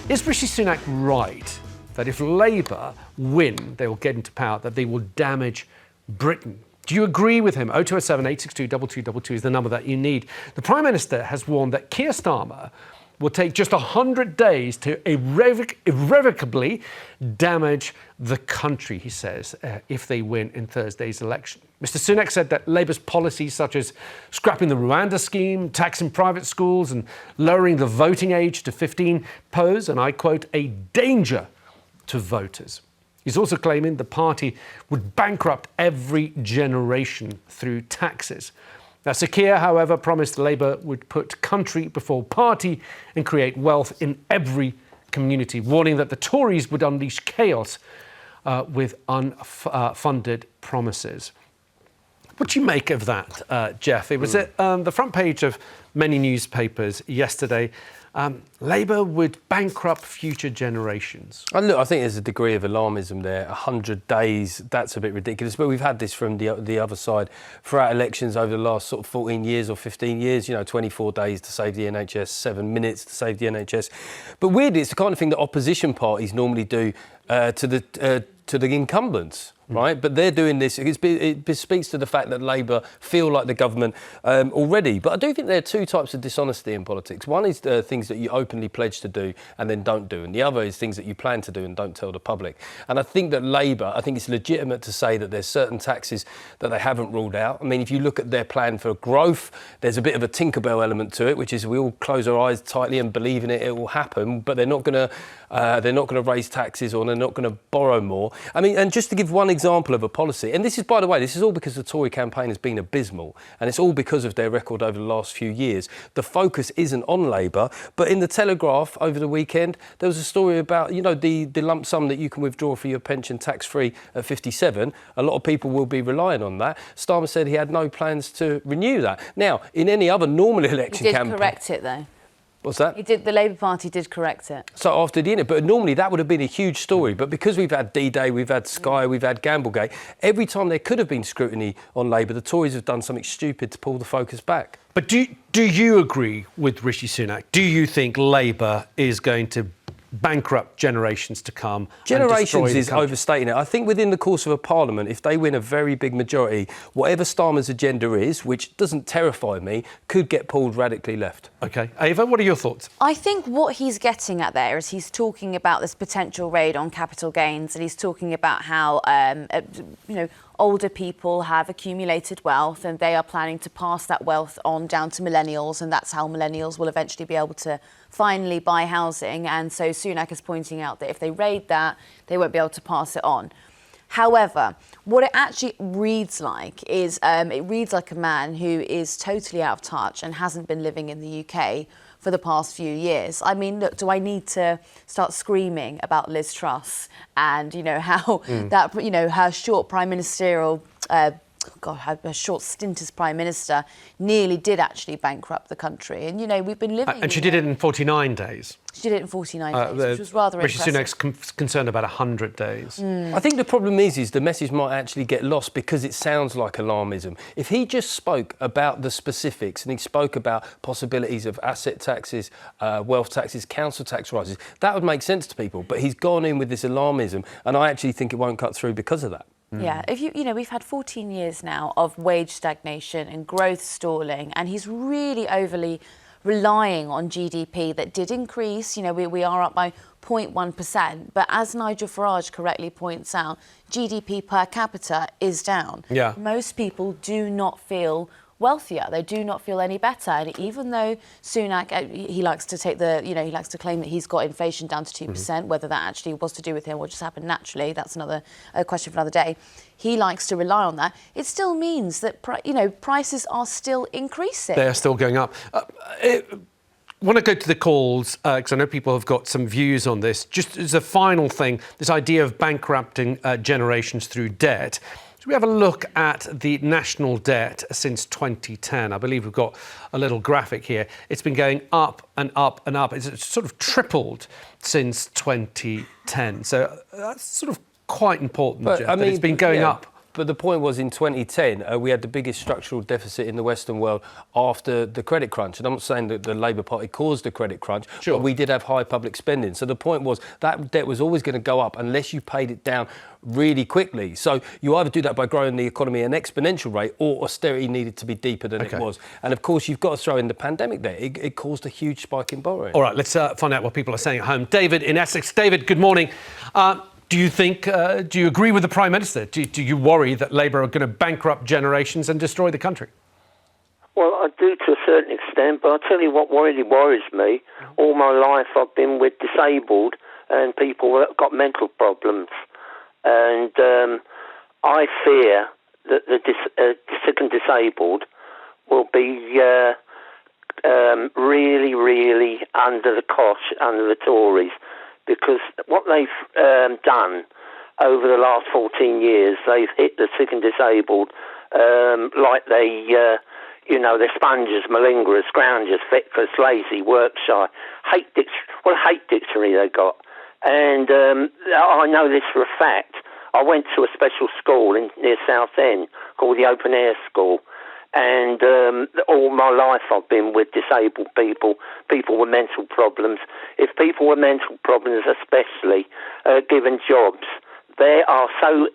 Is Rishi Sunak right that if Labour win, they will get into power, that they will damage Britain? Do you agree with him? 0207 862 2222 is the number that you need. The Prime Minister has warned that Keir Starmer will take just 100 days to irrevocably damage the country, he says, if they win in Thursday's election. Mr. Sunak said that Labour's policies such as scrapping the Rwanda scheme, taxing private schools and lowering the voting age to 15 pose, and I quote, a danger to voters. He's also claiming the party would bankrupt every generation through taxes. Now, Sir Keir, however, promised Labour would put country before party and create wealth in every community, warning that the Tories would unleash chaos with unfunded promises. What do you make of that, Geoff? It was at the front page of many newspapers yesterday. Labour would bankrupt future generations. And look, I think there's a degree of alarmism there. 100 days, that's a bit ridiculous. But we've had this from the other side throughout elections over the last sort of 14 years or 15 years. 24 days to save the NHS, 7 minutes to save the NHS. But weirdly, it's the kind of thing that opposition parties normally do to the incumbents. Right, but they're doing this. It speaks to the fact that Labour feel like the government already. But I do think there are two types of dishonesty in politics. One is things that you openly pledge to do and then don't do, and the other is things that you plan to do and don't tell the public. And I think that Labour, I think it's legitimate to say that there's certain taxes that they haven't ruled out. I mean, if you look at their plan for growth, there's a bit of a Tinkerbell element to it, which is we all close our eyes tightly and believe in it, it will happen. But they're not going to raise taxes, or they're not going to borrow more. I mean, and just to give one example of a policy, and this is, by the way, this is all because the Tory campaign has been abysmal, and it's all because of their record over the last few years. The focus isn't on Labour, but in the Telegraph over the weekend, there was a story about, the lump sum that you can withdraw for your pension tax-free at 57. A lot of people will be relying on that. Starmer said he had no plans to renew that. Now, in any other normal election campaign... He did correct it, though. What's that? The Labour Party did correct it. So after the end, but normally that would have been a huge story. But because we've had D-Day, we've had Sky, we've had Gamblegate, every time there could have been scrutiny on Labour, the Tories have done something stupid to pull the focus back. But do you agree with Rishi Sunak? Do you think Labour is going to bankrupt generations to come? Generations is overstating it. I think within the course of a parliament, if they win a very big majority, whatever Starmer's agenda is, which doesn't terrify me, could get pulled radically left. OK. Ava, what are your thoughts? I think what he's getting at there is he's talking about this potential raid on capital gains, and he's talking about how, older people have accumulated wealth and they are planning to pass that wealth on down to millennials, and that's how millennials will eventually be able to finally buy housing. And so Sunak is pointing out that if they raid that, they won't be able to pass it on. However, what it actually reads like is it reads like a man who is totally out of touch and hasn't been living in the UK for the past few years. I mean, look, do I need to start screaming about Liz Truss and, how that, her short prime ministerial, her short stint as Prime Minister nearly did actually bankrupt the country. And, we've been living... And she did it in 49 days. She did it in 49 days, which was rather impressive. Rishi Sunak's concerned about 100 days. I think the problem is the message might actually get lost because it sounds like alarmism. If he just spoke about the specifics and he spoke about possibilities of asset taxes, wealth taxes, council tax rises, that would make sense to people. But he's gone in with this alarmism, and I actually think it won't cut through because of that. Yeah, we've had 14 years now of wage stagnation and growth stalling, and he's really overly relying on GDP that did increase. We are up by 0.1%, but as Nigel Farage correctly points out, GDP per capita is down. Yeah. Most people do not feel wealthier. They do not feel any better. And even though Sunak, he likes to take he likes to claim that he's got inflation down to 2%, whether that actually was to do with him or just happened naturally, that's another question for another day. He likes to rely on that. It still means that, prices are still increasing. They're still going up. I want to go to the calls, because I know people have got some views on this. Just as a final thing, this idea of bankrupting generations through debt. So we have a look at the national debt since 2010. I believe we've got a little graphic here. It's been going up and up and up. It's sort of tripled since 2010. So that's sort of quite important, Geoff, that it's been going up. But the point was, in 2010, we had the biggest structural deficit in the Western world after the credit crunch. And I'm not saying that the Labour Party caused the credit crunch, Sure. but we did have high public spending. So the point was that debt was always going to go up unless you paid it down really quickly. So you either do that by growing the economy at an exponential rate, or austerity needed to be deeper than it was. And of course, you've got to throw in the pandemic there. It caused a huge spike in borrowing. All right, let's find out what people are saying at home. David in Essex. David, good morning. Do you agree with the Prime Minister? Do you worry that Labour are going to bankrupt generations and destroy the country? Well, I do to a certain extent, but I'll tell you what really worries me. All my life I've been with disabled and people that have got mental problems. And I fear that the sick and disabled will be really, really under the cosh, under the Tories, because what they've done over the last 14 years, they've hit the sick and disabled like they're sponges, malingerers, scroungers, feckless, lazy, work shy. Hate dictionary they got. And I know this for a fact. I went to a special school near Southend called the Open Air School. And all my life I've been with disabled people with mental problems. If people with mental problems especially given jobs, they are so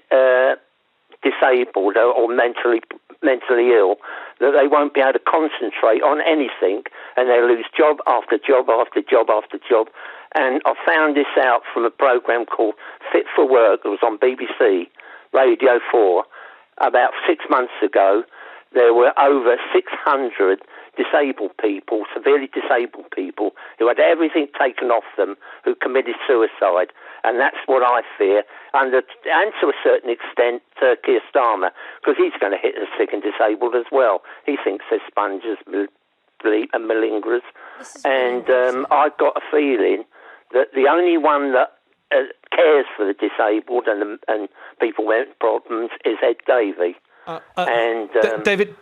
disabled or mentally ill that they won't be able to concentrate on anything, and they lose job after job after job after job. And I found this out from a programme called Fit for Work that was on BBC Radio 4 about 6 months ago. There were over 600 disabled people, severely disabled people, who had everything taken off them, who committed suicide. And that's what I fear, and to a certain extent, Keir Starmer, because he's going to hit the sick and disabled as well. He thinks they're sponges and malingerers. And I've got a feeling that the only one that cares for the disabled and people with problems is Ed Davey. David,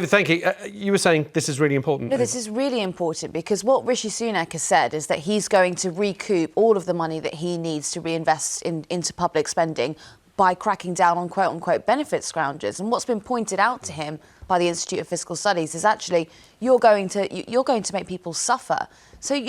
thank you. You were saying this is really important. No, this is really important because what Rishi Sunak has said is that he's going to recoup all of the money that he needs to reinvest into public spending by cracking down on quote-unquote benefit scroungers. And what's been pointed out to him by the Institute of Fiscal Studies is actually you're going to make people suffer. So,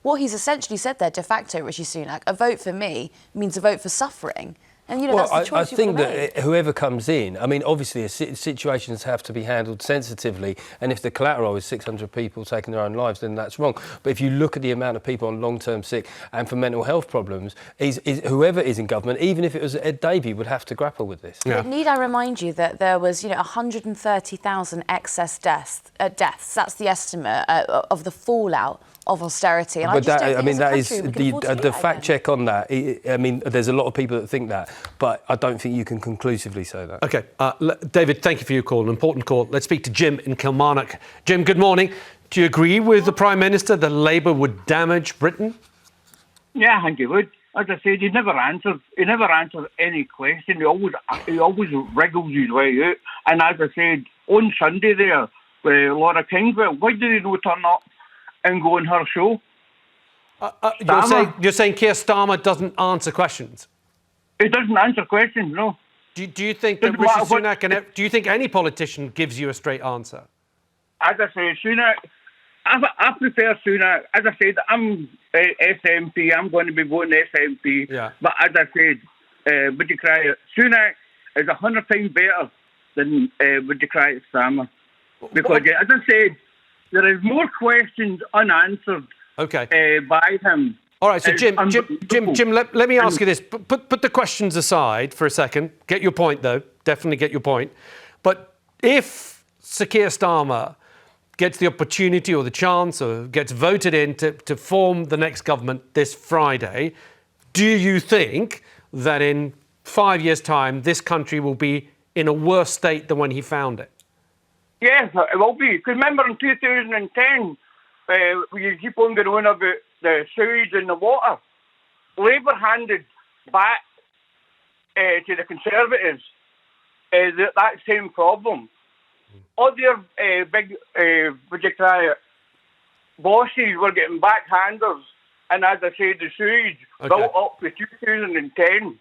what he's essentially said there, de facto, Rishi Sunak, a vote for me means a vote for suffering. And, that's the choice I think that whoever comes in, obviously situations have to be handled sensitively, and if the collateral is 600 people taking their own lives, then that's wrong. But if you look at the amount of people on long-term sick and for mental health problems, whoever is in government, even if it was Ed Davey, would have to grapple with this. Yeah. But need I remind you that there was, 130,000 excess deaths. That's the estimate of the fallout of austerity. And but that is the fact check on that. There's a lot of people that think that, but I don't think you can conclusively say that. OK, David, thank you for your call, an important call. Let's speak to Jim in Kilmarnock. Jim, good morning. Do you agree with the Prime Minister that Labour would damage Britain? Yeah, I think he would. As I said, he never answered any question. He always wriggles his way out. And as I said, on Sunday there, with Laura Kingswell, why did he not turn up and go on her show? You're saying Keir Starmer doesn't answer questions? He doesn't answer questions, no. Do you think that Rishi Sunak do you think any politician gives you a straight answer? As I say, Sunak, I prefer Sunak. As I said, I'm SNP. I'm going to be voting SNP. Yeah. But as I said, would you cry it? Sunak is 100 times better than would you cry it Starmer. Because, as I said, there is more questions unanswered by him. All right, so Jim, let me ask you this. Put the questions aside for a second. Get your point, though. Definitely get your point. But if Sir Keir Starmer gets the opportunity or the chance or gets voted in to form the next government this Friday, do you think that in 5 years' time this country will be in a worse state than when he found it? Yes, it will be. Because remember in 2010, you keep on going on about the sewage and the water. Labour handed back to the Conservatives that same problem. Other big, bosses were getting backhanders. And as I said, the sewage built up to 2010.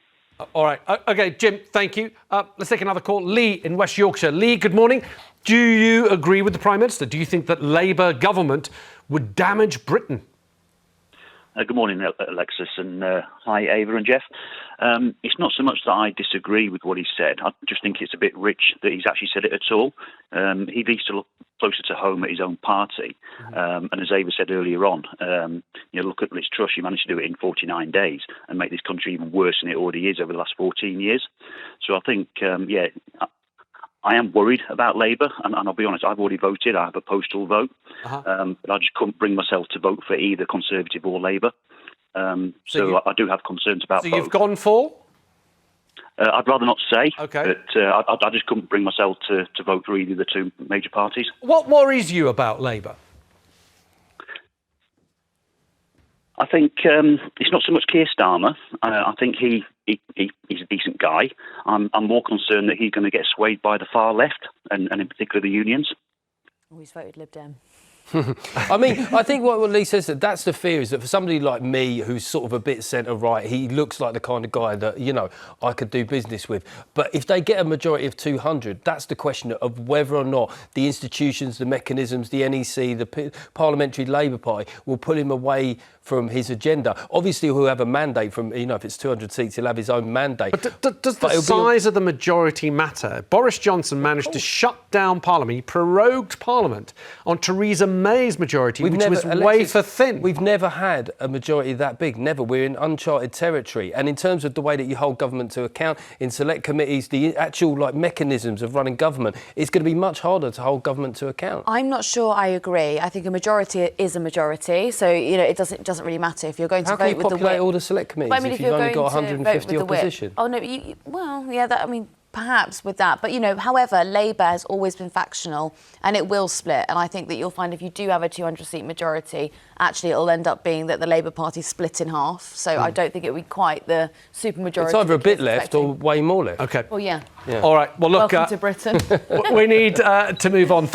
All right. OK, Jim, thank you. Let's take another call. Lee in West Yorkshire. Lee, good morning. Do you agree with the Prime Minister? Do you think that Labour government would damage Britain? Good morning, Alexis, and hi, Ava and Geoff. It's not so much that I disagree with what he said. I just think it's a bit rich that he's actually said it at all. He needs to look closer to home at his own party. And as Ava said earlier on, look at Liz Truss. She managed to do it in 49 days and make this country even worse than it already is over the last 14 years. So I think, I am worried about Labour, and I'll be honest, I've already voted. I have a postal vote, but I just couldn't bring myself to vote for either Conservative or Labour. So I do have concerns about both. So you've gone for? I'd rather not say, okay. But I just couldn't bring myself to vote for either of the two major parties. What worries you about Labour? I think it's not so much Keir Starmer. I think he's a decent guy. I'm more concerned that he's going to get swayed by the far left, and in particular the unions. Always voted Lib Dem. I mean, I think what Lee says, that's the fear, is that for somebody like me who's sort of a bit centre-right, he looks like the kind of guy that, I could do business with. But if they get a majority of 200, that's the question of whether or not the institutions, the mechanisms, the NEC, the Parliamentary Labour Party will pull him away from his agenda. Obviously, he'll have a mandate from, if it's 200 seats, he'll have his own mandate. But does the size of the majority matter? Boris Johnson managed to shut down Parliament. He prorogued Parliament on Theresa May's majority, which was wafer thin. We've never had a majority that big, never. We're in uncharted territory. And in terms of the way that you hold government to account, in select committees, the actual mechanisms of running government, it's going to be much harder to hold government to account. I'm not sure I agree. I think a majority is a majority, so it doesn't really matter if you're going to vote with the whip. How can you populate all the select committees if you've only got 150 opposition? Oh no, perhaps with that. But, however, Labour has always been factional and it will split. And I think that you'll find if you do have a 200-seat majority, actually it'll end up being that the Labour Party split in half. So I don't think it will be quite the supermajority. It's either a bit left or way more left. OK. Well, yeah. All right. Well, look. Welcome to Britain. We need to move on.